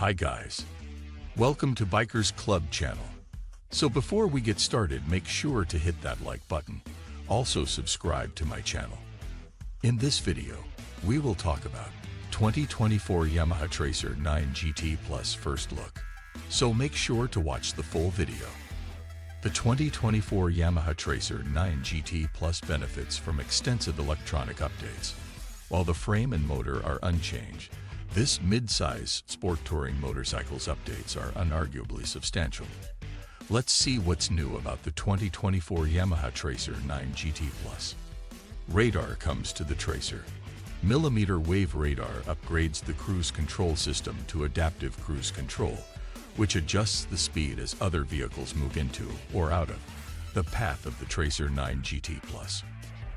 Hi guys, welcome to Bikers Club channel. So before we get started, make sure to hit that like button. Also subscribe to my channel. In this video, we will talk about 2024 Yamaha Tracer 9 GT Plus first look. So make sure to watch the full video. The 2024 Yamaha Tracer 9 GT Plus benefits from extensive electronic updates. While the frame and motor are unchanged, this mid-size sport touring motorcycle's updates are unarguably substantial. Let's see what's new about the 2024 Yamaha Tracer 9 GT Plus. Radar comes to the Tracer. Millimeter wave radar upgrades the cruise control system to adaptive cruise control, which adjusts the speed as other vehicles move into or out of the path of the Tracer 9 GT Plus.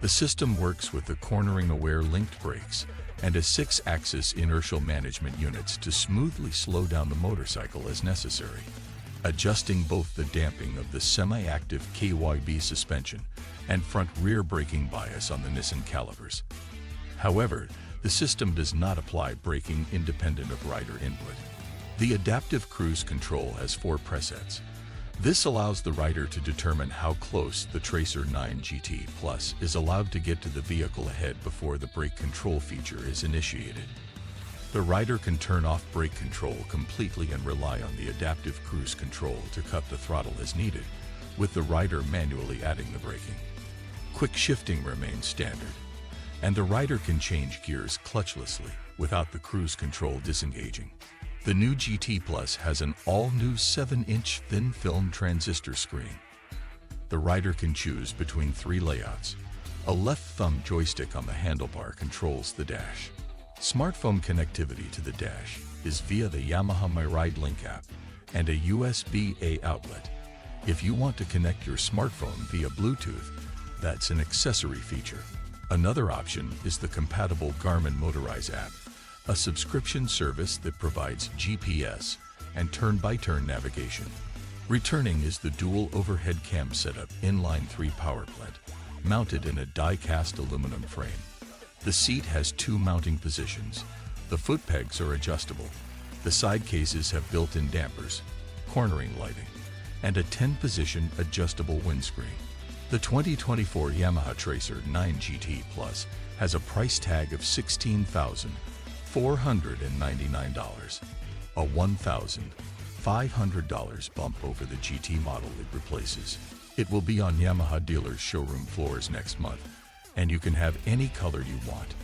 The system works with the cornering-aware linked brakes and a 6-axis inertial management units to smoothly slow down the motorcycle as necessary, adjusting both the damping of the semi-active KYB suspension and front-rear braking bias on the Nissin calipers. However, the system does not apply braking independent of rider input. The adaptive cruise control has 4 presets. This allows the rider to determine how close the Tracer 9 GT Plus is allowed to get to the vehicle ahead before the brake control feature is initiated. The rider can turn off brake control completely and rely on the adaptive cruise control to cut the throttle as needed, with the rider manually adding the braking. Quick shifting remains standard, and the rider can change gears clutchlessly without the cruise control disengaging. The new GT Plus has an all-new 7-inch thin-film transistor screen. The rider can choose between 3 layouts. A left-thumb joystick on the handlebar controls the dash. Smartphone connectivity to the dash is via the Yamaha My Ride Link app and a USB-A outlet. If you want to connect your smartphone via Bluetooth, that's an accessory feature. Another option is the compatible Garmin Motorize app, a subscription service that provides GPS and turn-by-turn navigation. Returning is the dual overhead cam setup inline 3 power plant, mounted in a die-cast aluminum frame. The seat has 2 mounting positions. The foot pegs are adjustable. The side cases have built-in dampers, cornering lighting, and a 10-position adjustable windscreen. The 2024 Yamaha Tracer 9 GT Plus has a price tag of $16,499, a $1,500 bump over the GT model it replaces. It will be on Yamaha dealers' showroom floors next month, and you can have any color you want,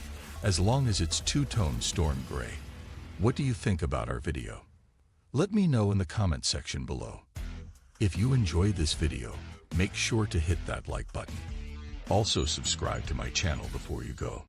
as long as it's two-tone storm gray. What do you think about our video? Let me know in the comment section below. If you enjoyed this video, make sure to hit that like button. Also subscribe to my channel before you go.